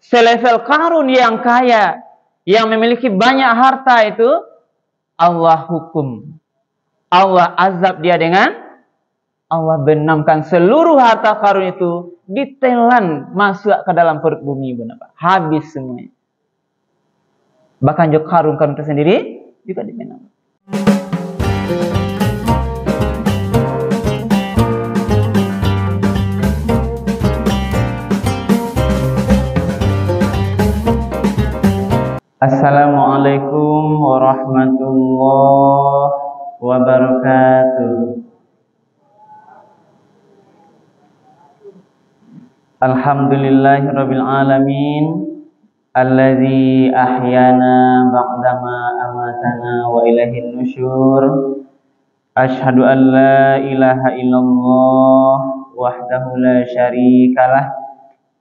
selevel Qarun yang kaya, yang memiliki banyak harta itu, Allah hukum, Allah azab dia dengan Allah benamkan seluruh harta Qarun itu ditelan masuk ke dalam perut bumi, habis semuanya. Bahkan juga Qarun itu sendiri juga dibenam. Assalamualaikum warahmatullahi wabarakatuh. Alhamdulillahirabbil alamin, alladzi ahyana ba'dama amatana wa ilaihin nusyur. Asyhadu an la ilaha illallah wahdahu la syarikalah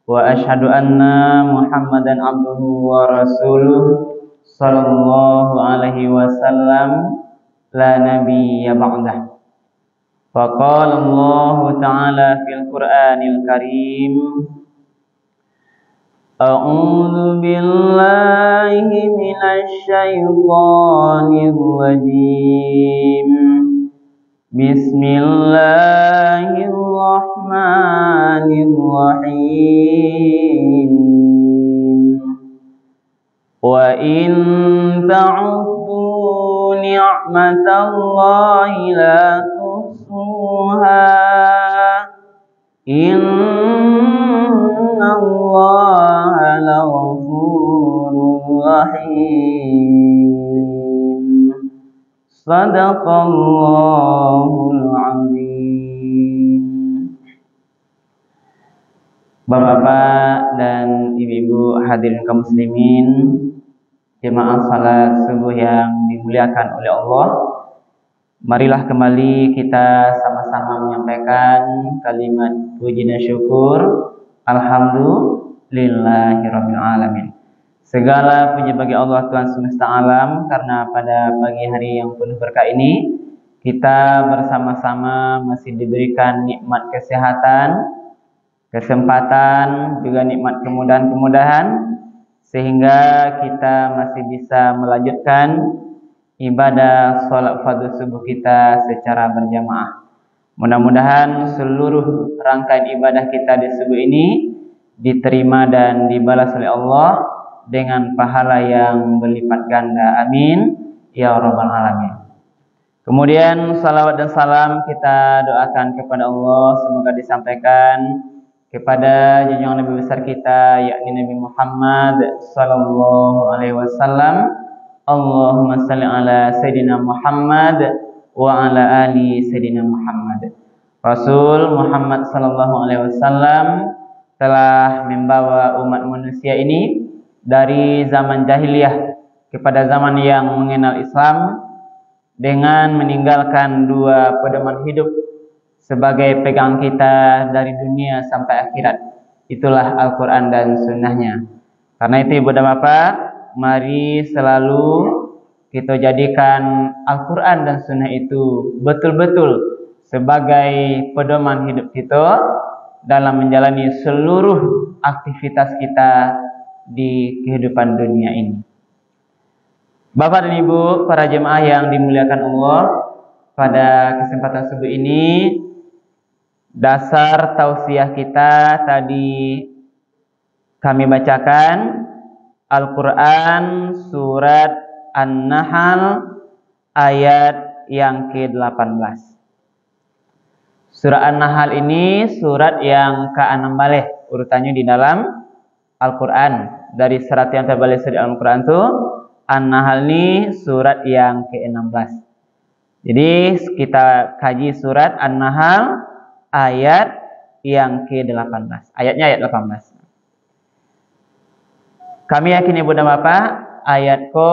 wa asyhadu anna Muhammadan abduhu wa rasuluh sallallahu alaihi wasallam la nabiyya ba'dah. Faqala Allah ta'ala fil Qur'anil Karim, a'udzu billahi minasy syaithanir rajim. Bismillahirrahmanirrahim. Wa in ta'uddu ni'matallahi la tuhsuha. Innallaha laghafurur rahim. Sadaqallahul azim. Bapak-bapak dan ibu-ibu hadirin kaum muslimin, jemaah salat subuh yang dimuliakan oleh Allah, marilah kembali kita sama-sama menyampaikan kalimat puji dan syukur. Alhamdulillahirabbil alamin. Segala puji bagi Allah Tuhan semesta alam, karena pada pagi hari yang penuh berkah ini kita bersama-sama masih diberikan nikmat kesehatan, kesempatan, juga nikmat kemudahan-kemudahan, sehingga kita masih bisa melanjutkan ibadah sholat fardu subuh kita secara berjamaah. Mudah-mudahan seluruh rangkaian ibadah kita di subuh ini diterima dan dibalas oleh Allah dengan pahala yang berlipat ganda. Amin ya rabbal alamin. Kemudian salawat dan salam kita doakan kepada Allah, semoga disampaikan kepada junjungan Nabi besar kita, yakni Nabi Muhammad sallallahu alaihi wasallam. Allahumma salli ala Sayyidina Muhammad wa ala ali Sayyidina Muhammad. Rasul Muhammad sallallahu alaihi wasallam telah membawa umat manusia ini dari zaman jahiliyah kepada zaman yang mengenal Islam dengan meninggalkan dua pedoman hidup sebagai pegang kita dari dunia sampai akhirat. Itulah Al-Quran dan Sunnahnya. Karena itu ibu dan bapak, mari selalu kita jadikan Al-Quran dan Sunnah itu betul-betul sebagai pedoman hidup kita dalam menjalani seluruh aktivitas kita di kehidupan dunia ini. Bapak dan ibu, para jemaah yang dimuliakan Allah, pada kesempatan subuh ini dasar tausiah kita tadi kami bacakan Al-Quran surat An-Nahl ayat yang ke-18. Surah An-Nahl ini surat yang ke-6 urutannya di dalam Al-Quran. Dari surat yang terbalik di Al-Quran itu, An-Nahl ini surat yang ke-16. Jadi kita kaji surat An-Nahl ayat yang ke-18. Ayatnya ayat 18. Kami yakin ibu dan bapak, ayat ko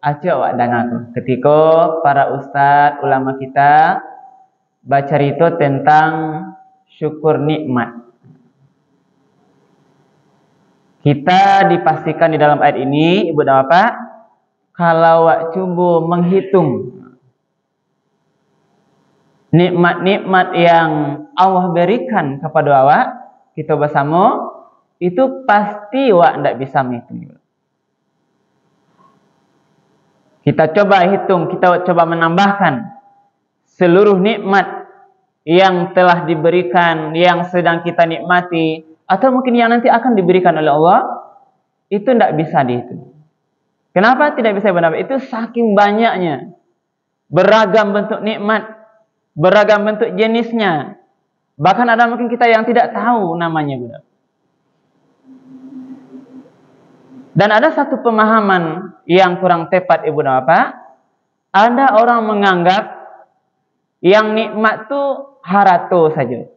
aja wak dangaku. Ketika para ustadz ulama kita baca itu tentang syukur nikmat, kita dipastikan di dalam ayat ini ibu dan bapak, kalau wak cubu menghitung nikmat-nikmat yang Allah berikan kepada awak, kita bersama itu pasti wak ndak bisa menghitung. Kita coba hitung, kita coba menambahkan seluruh nikmat yang telah diberikan, yang sedang kita nikmati, atau mungkin yang nanti akan diberikan oleh Allah, itu tidak bisa dihitung. Kenapa tidak bisa benar? Itu saking banyaknya, beragam bentuk nikmat, beragam bentuk jenisnya. Bahkan ada mungkin kita yang tidak tahu namanya, benar. Dan ada satu pemahaman yang kurang tepat, Ibu dan Bapak. Ada orang menganggap yang nikmat itu harato saja.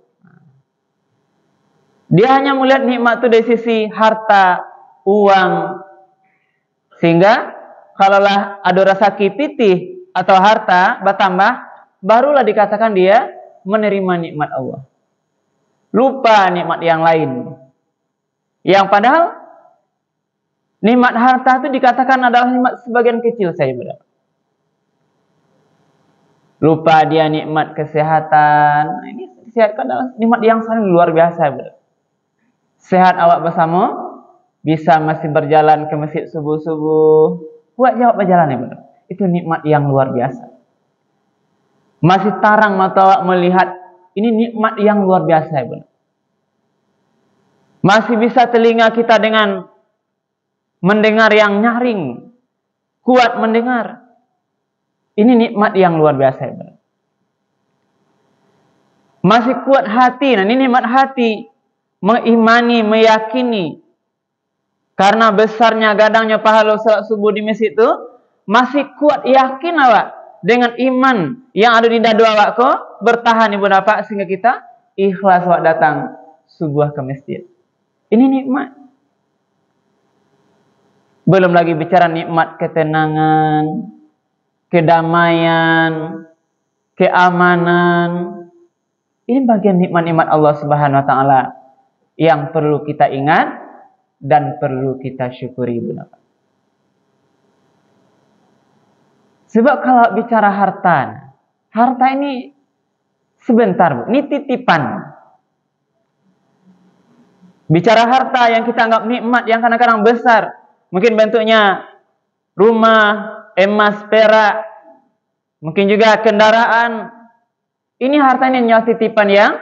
Dia hanya melihat nikmat itu dari sisi harta, uang. Sehingga kalaulah ada rasa kipitih atau harta bertambah, barulah dikatakan dia menerima nikmat Allah. Lupa nikmat yang lain. Yang padahal nikmat harta itu dikatakan adalah nikmat sebagian kecil saja, benar. Lupa dia nikmat kesehatan. Ini sehat adalah nikmat yang sangat luar biasa, benar. Sehat awak bersama, bisa masih berjalan ke masjid subuh-subuh, kuat jawab berjalan, ya benar. Itu nikmat yang luar biasa. Masih tarang mata awak melihat, ini nikmat yang luar biasa, ya benar. Masih bisa telinga kita dengan mendengar yang nyaring, kuat mendengar. Ini nikmat yang luar biasa, ya benar. Masih kuat hati, nah ini nikmat hati, mengimani, meyakini. Karena besarnya gadangnya pahala salat subuh di masjid itu, masih kuat yakin awak dengan iman yang ada di dada awak kok bertahan, Ibu Bapak, sehingga kita ikhlas awak datang subuh ke masjid. Ini nikmat. Belum lagi bicara nikmat ketenangan, kedamaian, keamanan. Ini bagian nikmat-nikmat Allah Subhanahu wa taala yang perlu kita ingat dan perlu kita syukuri, Ibu Bapak. Sebab kalau bicara harta, harta ini sebentar, Bu. Ini titipan. Bicara harta yang kita anggap nikmat, yang kadang-kadang besar, mungkin bentuknya rumah, emas, perak, mungkin juga kendaraan. Ini harta ini hanya titipan yang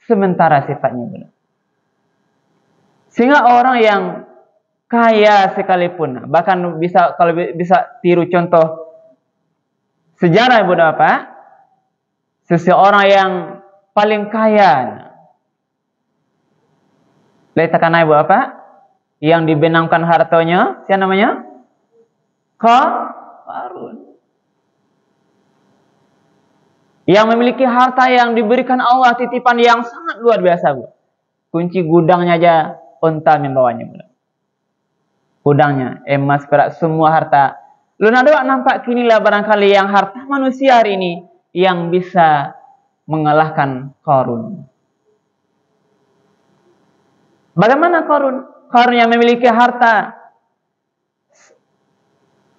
sementara sifatnya, benar. Sehingga orang yang kaya sekalipun, bahkan bisa kalau bisa tiru contoh sejarah, Ibu Bapak, seseorang yang paling kaya, letakkan Ibu Bapak, yang dibenamkan hartanya, siapa namanya? Qarun. Yang memiliki harta yang diberikan Allah, titipan yang sangat luar biasa, Bu. Kunci gudangnya aja unta membawanya, Bu. Gudangnya, emas, perak, semua harta. Lu nada nampak kinilah barangkali yang harta manusia hari ini yang bisa mengalahkan Qarun. Bagaimana Qarun? Qarun yang memiliki harta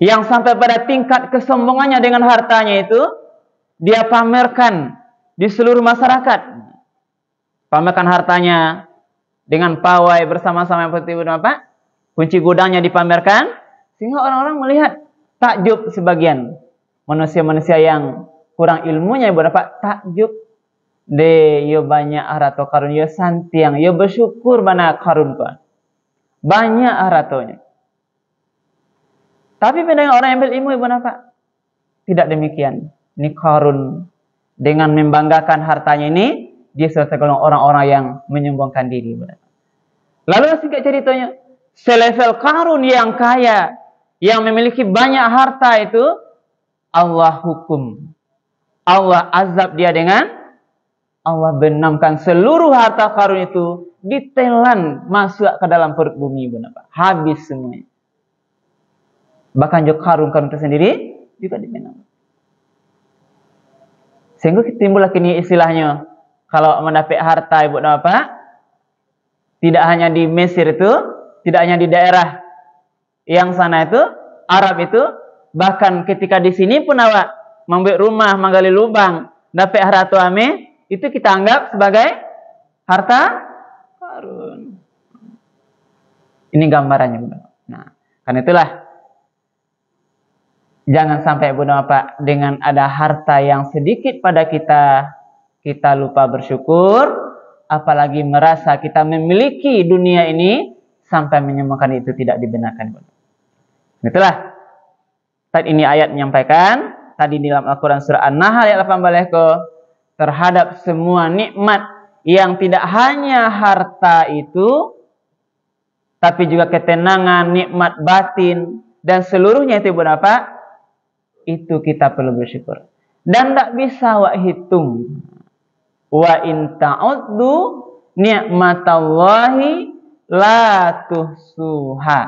yang sampai pada tingkat kesombongannya dengan hartanya itu dia pamerkan di seluruh masyarakat. Pamerkan hartanya dengan pawai bersama-sama seperti itu, apa? Kunci gudangnya dipamerkan sehingga orang-orang melihat, takjub sebagian manusia-manusia yang kurang ilmunya, berapa takjub de yo banyak harta Qarun, yo santiang, yo bersyukur bana Qarun kan. Banyak hartanya. Tapi dengan orang yang berilmu, Ibu Bapak, tidak demikian. Ini Qarun dengan membanggakan hartanya ini, dia tergolong orang-orang yang menyombongkan diri. Lalu singkat ceritanya, selevel Qarun yang kaya, yang memiliki banyak harta itu, Allah hukum. Allah azab dia dengan, Allah benamkan seluruh harta Qarun itu ditelan masuk ke dalam perut bumi, Bapak. Habis semuanya. Bahkan juga Qarun itu sendiri juga dibenam. Sehingga timbullah kini istilahnya, kalau mendapat harta, Ibu dan Bapak, tidak hanya di Mesir itu, tidak hanya di daerah yang sana itu, Arab itu, bahkan ketika di sini pun awak membuat rumah, menggali lubang, dapat harta ame, itu kita anggap sebagai harta Qarun. Ini gambarannya, Bunda. Nah, karena itulah jangan sampai, Bunda Bapak, dengan ada harta yang sedikit pada kita, kita lupa bersyukur, apalagi merasa kita memiliki dunia ini sampai menyamakan itu tidak dibenarkan, Bunda. Itulah tadi ini ayat menyampaikan tadi di dalam Al-Quran surah An-Nahl ayat 18 terhadap semua nikmat yang tidak hanya harta itu, tapi juga ketenangan, nikmat batin dan seluruhnya itu, Bunda Bapak, itu kita perlu bersyukur. Dan tidak bisa hitung. Wa in ta'uddu ni'matallahi la tuhsuha.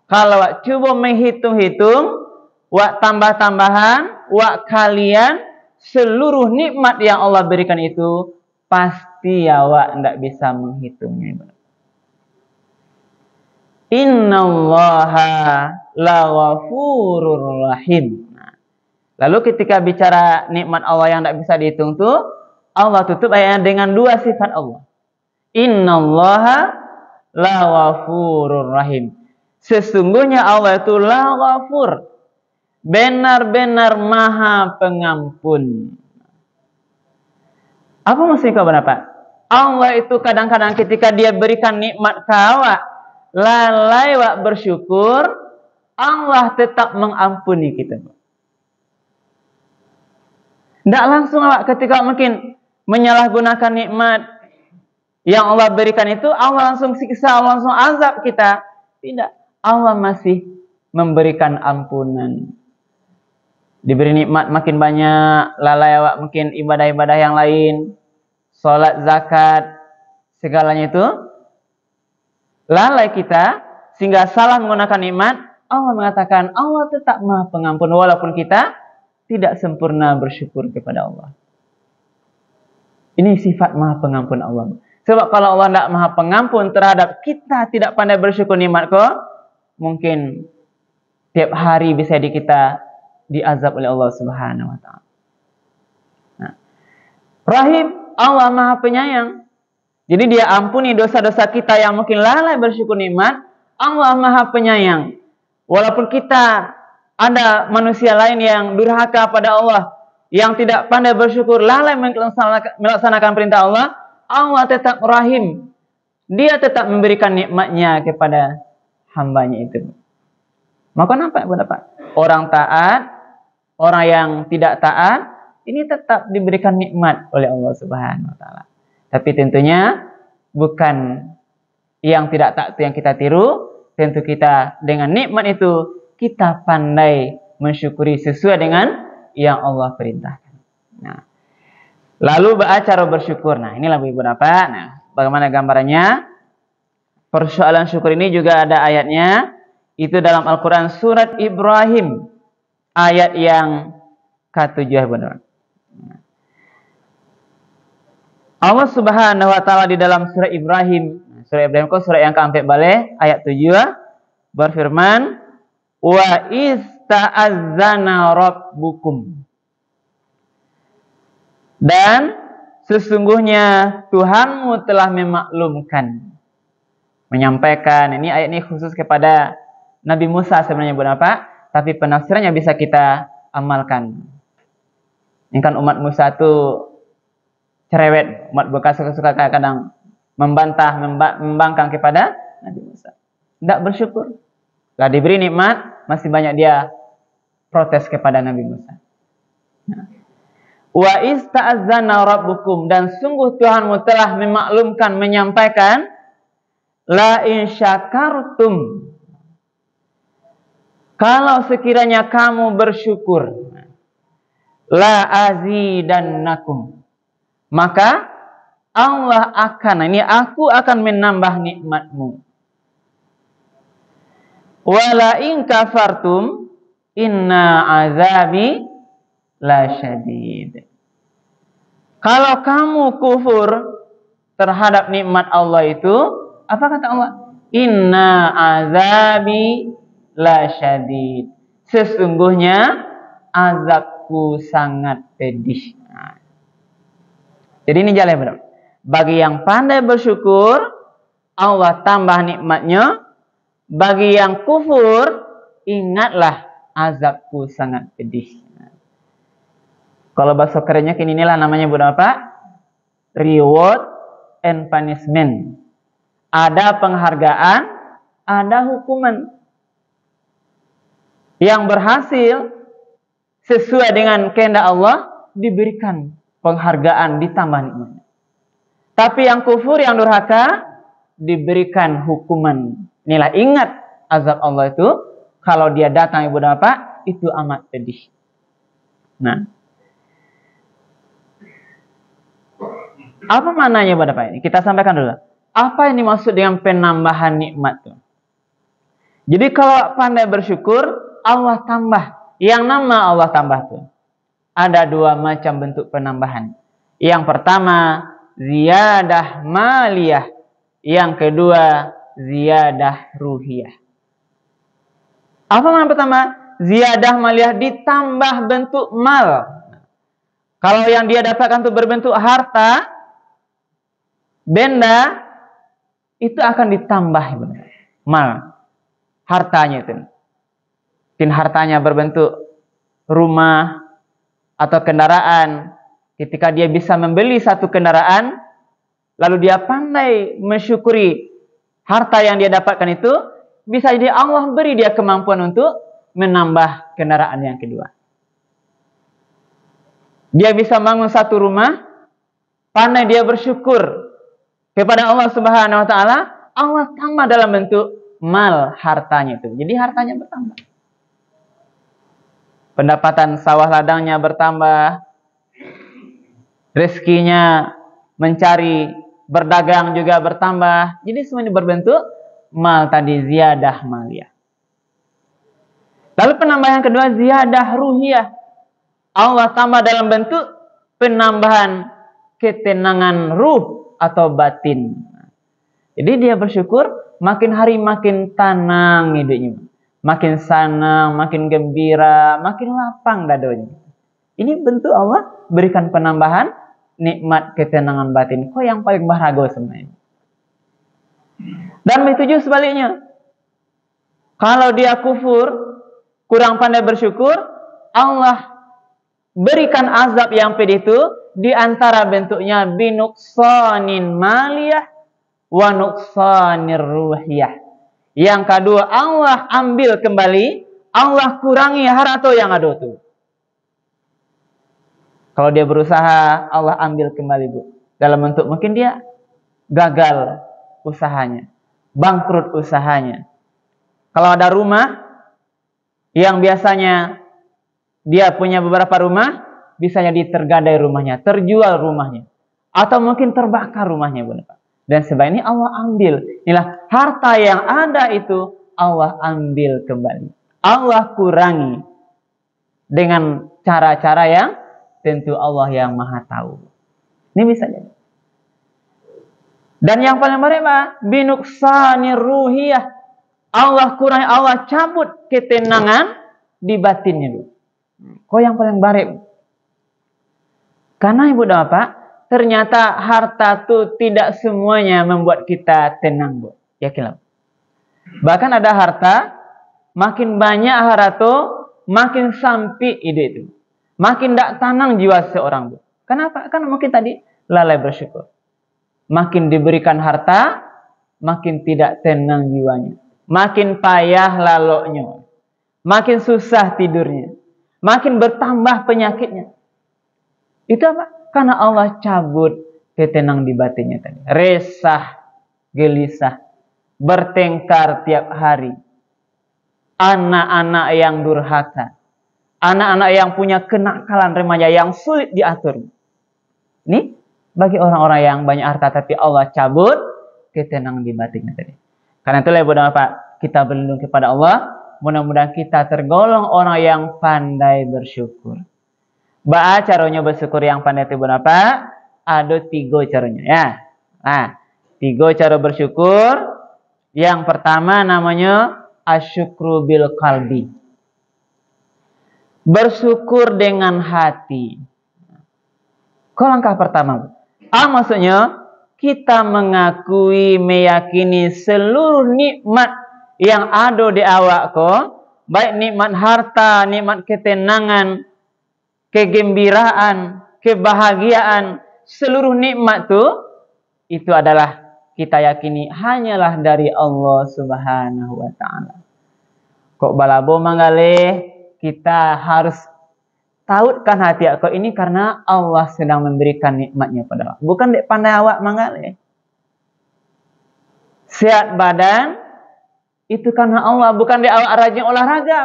Kalau coba menghitung-hitung, tambah-tambahan, kalian seluruh nikmat yang Allah berikan itu pasti tidak bisa menghitungnya. Innallaha laghafurur rahim. Lalu ketika bicara nikmat Allah yang tidak bisa dihitung tuh, Allah tutup ayatnya dengan dua sifat Allah. Innallaha laghafurur rahim. Sesungguhnya Allah itu Laghafur, benar-benar Maha Pengampun. Apa maksudnya, Bapak? Allah itu kadang-kadang ketika Dia berikan nikmat kawa, lalai bersyukur, Allah tetap mengampuni kita. Tidak langsung ketika mungkin menyalahgunakan nikmat yang Allah berikan itu, Allah langsung siksa, Allah langsung azab kita. Tidak. Allah masih memberikan ampunan. Diberi nikmat makin banyak, lalai mungkin ibadah-ibadah yang lain, sholat, zakat, segalanya itu lalai kita sehingga salah menggunakan nikmat. Allah mengatakan Allah tetap Maha Pengampun walaupun kita tidak sempurna bersyukur kepada Allah. Ini sifat Maha Pengampun Allah. Sebab kalau Allah tidak Maha Pengampun terhadap kita tidak pandai bersyukur nikmat kok, mungkin tiap hari bisa kita diazab oleh Allah Subhanahu wa taala. Nah, Rahim, Allah Maha Penyayang. Jadi Dia ampuni dosa-dosa kita yang mungkin lalai bersyukur nikmat. Allah Maha Penyayang. Walaupun kita ada manusia lain yang durhaka pada Allah, yang tidak pandai bersyukur, lalai melaksanakan perintah Allah, Allah tetap Rahim. Dia tetap memberikan nikmatnya kepada hambanya itu. Maka nampak, Bapak, orang taat, orang yang tidak taat, ini tetap diberikan nikmat oleh Allah Subhanahu wa taala. Tapi tentunya bukan yang tidak taat yang kita tiru. Tentu kita dengan nikmat itu kita pandai mensyukuri sesuai dengan yang Allah perintahkan. Nah, lalu cara bersyukur. Nah, inilah beberapa. Nah, bagaimana gambarannya? Persoalan syukur ini juga ada ayatnya. Itu dalam Al-Quran surat Ibrahim. Ayat yang ke-7. Benar. Allah Subhanahu wa taala di dalam surah Ibrahim. Surah Ibrahim itu surah yang ke-4 balik. Ayat 7. Berfirman. Wa ista'azzana rabbukum. Dan sesungguhnya Tuhanmu telah memaklumkan. Menyampaikan, ini ayat ini khusus kepada Nabi Musa sebenarnya, Bapak, tapi penafsirannya bisa kita amalkan. Ini kan umat Musa itu cerewet, umat bekas suka kadang membantah, membangkang kepada Nabi Musa. Tidak bersyukur. Lah diberi nikmat, masih banyak dia protes kepada Nabi Musa. Nah. Wa ista'azzana rabbukum, dan sungguh Tuhanmu telah memaklumkan, menyampaikan, la in syakartum, kalau sekiranya kamu bersyukur, la azidannakum, maka Allah akan, ini aku akan menambah nikmatmu. Wa la in kafartum, inna azabi la syadid. Kalau kamu kufur terhadap nikmat Allah itu, apa kata Allah? Inna azabi la syadid. Sesungguhnya azabku sangat pedih. Nah. Jadi ini jalan benar. Bagi yang pandai bersyukur, Allah tambah nikmatnya. bagi yang kufur, ingatlah azabku sangat pedih. Kalau bahasa kerennya kini inilah namanya apa? Reward and punishment. Ada penghargaan, ada hukuman. Yang berhasil sesuai dengan kehendak Allah diberikan penghargaan ditambah nikmat. Tapi yang kufur, yang durhaka diberikan hukuman. Inilah ingat azab Allah itu kalau dia datang ibu dan bapak itu amat pedih. Nah, apa maknanya ibu dan bapak ini? Kita sampaikan dulu. Apa yang dimaksud dengan penambahan nikmat itu? Jadi kalau pandai bersyukur, Allah tambah. Yang nama Allah tambah itu ada dua macam bentuk penambahan. Yang pertama ziyadah maliyah, yang kedua ziyadah ruhiyah. Apa makna pertama? Ziyadah maliyah ditambah bentuk mal. Kalau yang dia dapatkan itu berbentuk harta, benda, itu akan ditambah mal. Hartanya itu. Mungkin hartanya berbentuk rumah atau kendaraan. Ketika dia bisa membeli satu kendaraan, lalu dia pandai mensyukuri harta yang dia dapatkan itu, bisa jadi Allah beri dia kemampuan untuk menambah kendaraan yang kedua. Dia bisa bangun satu rumah, pandai dia bersyukur kepada Allah Subhanahu wa taala, Allah tambah dalam bentuk mal hartanya itu. Jadi hartanya bertambah. Pendapatan sawah ladangnya bertambah, rezekinya mencari berdagang juga bertambah. Jadi semuanya berbentuk mal tadi, ziyadah maliyah. Lalu penambahan kedua ziyadah ruhiyah. Allah tambah dalam bentuk penambahan ketenangan ruh atau batin. Jadi dia bersyukur makin hari makin tenang hidupnya. Makin senang, makin gembira, makin lapang dadonya. Ini bentuk Allah berikan penambahan nikmat ketenangan batin. Kok yang paling bahagia sebenarnya? Dan begitu juga sebaliknya. Kalau dia kufur, kurang pandai bersyukur, Allah berikan azab yang pedih itu di antara bentuknya binuqsanin maliyah wa nuqsanir ruhiyah. Yang kedua, Allah ambil kembali, Allah kurangi harta yang ada itu. Kalau dia berusaha, Allah ambil kembali, Bu. Dalam bentuk mungkin dia gagal usahanya, bangkrut usahanya. Kalau ada rumah yang biasanya dia punya beberapa rumah, bisa jadi tergadai rumahnya, terjual rumahnya, atau mungkin terbakar rumahnya, Bu. Dan sebaiknya Allah ambil. Inilah harta yang ada itu Allah ambil kembali. Allah kurangi dengan cara-cara yang tentu Allah yang maha tahu. Ini bisa jadi. Dan yang paling berbeda, binuqsanir ruhiyah. Allah kurangi, Allah cabut ketenangan di batinnya. Kok yang paling baik? Karena ibu dan bapak, ternyata harta itu tidak semuanya membuat kita tenang, Bu. Yakinlah. Bahkan ada harta, makin banyak harta, makin sampai ide itu. Makin tidak tenang jiwa seorang, Bu. Kenapa? Karena mungkin tadi lalai bersyukur. Makin diberikan harta, makin tidak tenang jiwanya. Makin payah laloknya. Makin susah tidurnya. Makin bertambah penyakitnya. Itu apa? Karena Allah cabut ketenang di batinnya tadi. Resah, gelisah, bertengkar tiap hari. Anak-anak yang durhaka. Anak-anak yang punya kenakalan remaja yang sulit diatur. Ini bagi orang-orang yang banyak harta tapi Allah cabut ketenang di batinnya tadi. Karena itulah ibu dan bapak, kita berlindung kepada Allah. Mudah-mudahan kita tergolong orang yang pandai bersyukur. Ba caranya bersyukur yang pandai itu apa? Ada 3 caranya ya. Nah, 3 cara bersyukur. Yang pertama namanya asyukru bil qalbi. Bersyukur dengan hati. Kok langkah pertama? Maksudnya kita mengakui, meyakini seluruh nikmat yang ada di awak ko, baik nikmat harta, nikmat ketenangan, kegembiraan, kebahagiaan, seluruh nikmat itu adalah kita yakini hanyalah dari Allah Subhanahu wa taala. Kok balabo manggale kita harus tautkan hati aku ini karena Allah sedang memberikan nikmatnya pada awak. Bukan dek pandai awak manggale. Sehat badan itu karena Allah, bukan dek awak rajin olahraga.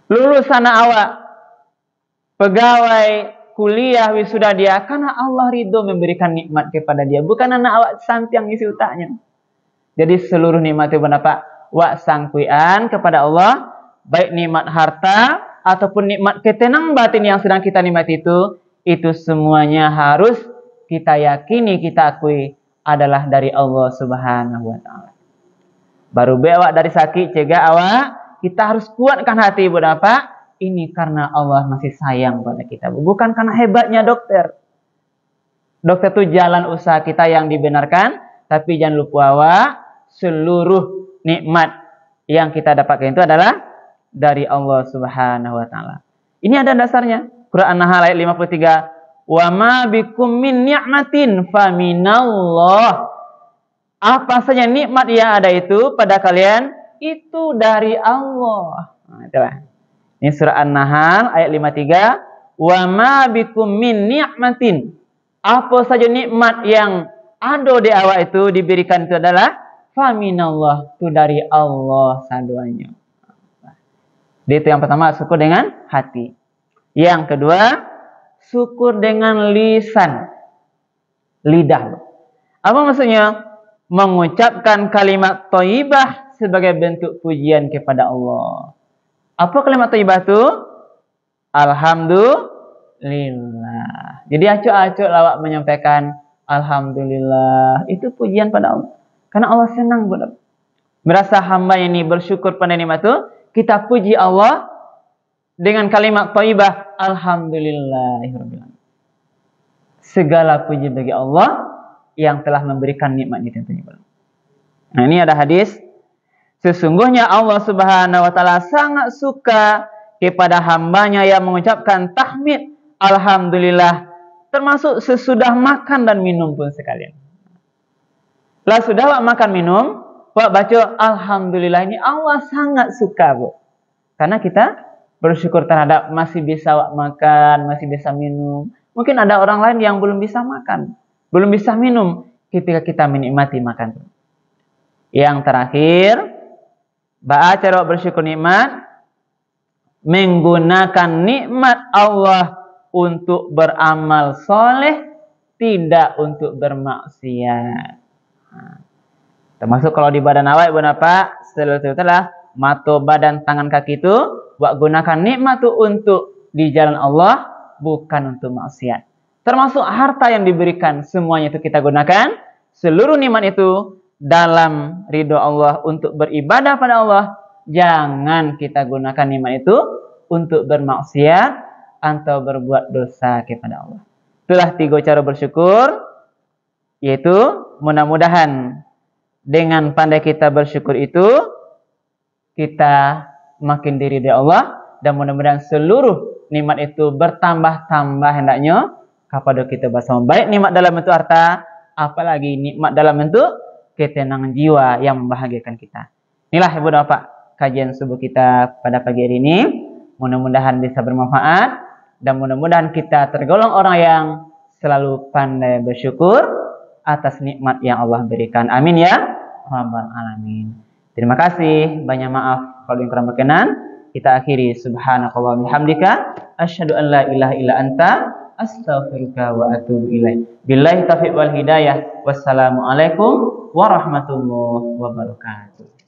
Lulusan awak pegawai kuliah wisuda dia karena Allah ridho memberikan nikmat kepada dia, bukan anak awak santiang isi utaknya. Jadi seluruh nikmat itu berapa? Wak sangkuian kepada Allah, baik nikmat harta ataupun nikmat ketenangan batin yang sedang kita nikmati itu semuanya harus kita yakini, kita akui adalah dari Allah Subhanahu wa taala. Baru awak dari sakit cegah awak, kita harus kuatkan hati berapa? Ini karena Allah masih sayang pada kita, bukan karena hebatnya dokter. Dokter itu jalan usaha kita yang dibenarkan, tapi jangan lupa awak seluruh nikmat yang kita dapatkan itu adalah dari Allah Subhanahu wa taala. Ini ada dasarnya. Quran An-Nahl ayat 53. Wa ma bikum min ni'matin faminallah. Apa saja nikmat yang ada itu pada kalian itu dari Allah. Nah, itulah. Ini surah An-Nahl ayat 53. Wa ma bikum min ni'matin. Apa saja nikmat yang ada di awak itu diberikan itu adalah faminallah, itu dari Allah saduanya. Itu yang pertama, syukur dengan hati. Yang kedua, syukur dengan lisan, lidah. Apa maksudnya? Mengucapkan kalimat thayyibah sebagai bentuk pujian kepada Allah. Apa kalimat thayyibah itu? Alhamdulillah. Jadi acuk-acuk lawak menyampaikan alhamdulillah, itu pujian pada Allah. Karena Allah senang merasa hamba ini bersyukur pada nikmat itu. Kita puji Allah dengan kalimat thayyibah alhamdulillahirabbil alamin. Segala puji bagi Allah yang telah memberikan nikmat itu tentunya. Nah, ini ada hadis. Sesungguhnya Allah Subhanahu wa taala sangat suka kepada hambanya yang mengucapkan tahmid alhamdulillah, termasuk sesudah makan dan minum pun sekalian. Lah sudah makan minum, Wak baca alhamdulillah, ini Allah sangat suka, Bu. Karena kita bersyukur terhadap masih bisa wak makan, masih bisa minum. Mungkin ada orang lain yang belum bisa makan, belum bisa minum ketika kita menikmati makan. Yang terakhir, cara bersyukur nikmat, menggunakan nikmat Allah untuk beramal soleh, tidak untuk bermaksiat. Termasuk kalau di badan awak berapa? Setelah mata, badan, tangan, kaki itu wak gunakan nikmat itu untuk di jalan Allah, bukan untuk maksiat. Termasuk harta yang diberikan, semuanya itu kita gunakan seluruh nikmat itu dalam ridho Allah untuk beribadah pada Allah. Jangan kita gunakan nikmat itu untuk bermaksiat atau berbuat dosa kepada Allah. Itulah 3 cara bersyukur, yaitu mudah-mudahan dengan pandai kita bersyukur itu, kita makin diridhai Allah, dan mudah-mudahan seluruh nikmat itu bertambah-tambah hendaknya kepada kita bersama. Baik nikmat dalam bentuk harta, apalagi nikmat dalam bentuk ketenangan jiwa yang membahagiakan kita. Inilah Ibu Bapak kajian subuh kita pada pagi hari ini. Mudah-mudahan bisa bermanfaat, dan mudah-mudahan kita tergolong orang yang selalu pandai bersyukur atas nikmat yang Allah berikan. Amin ya rabbal alamin. Terima kasih, banyak maaf kalau yang kurang berkenan. Kita akhiri subhanakallah bihamdika asyhadu an la ilaha illa anta astaghfiruka wa atubu ilaik. Billahi taufiq wal hidayah. Wassalamualaikum warahmatullahi wabarakatuh.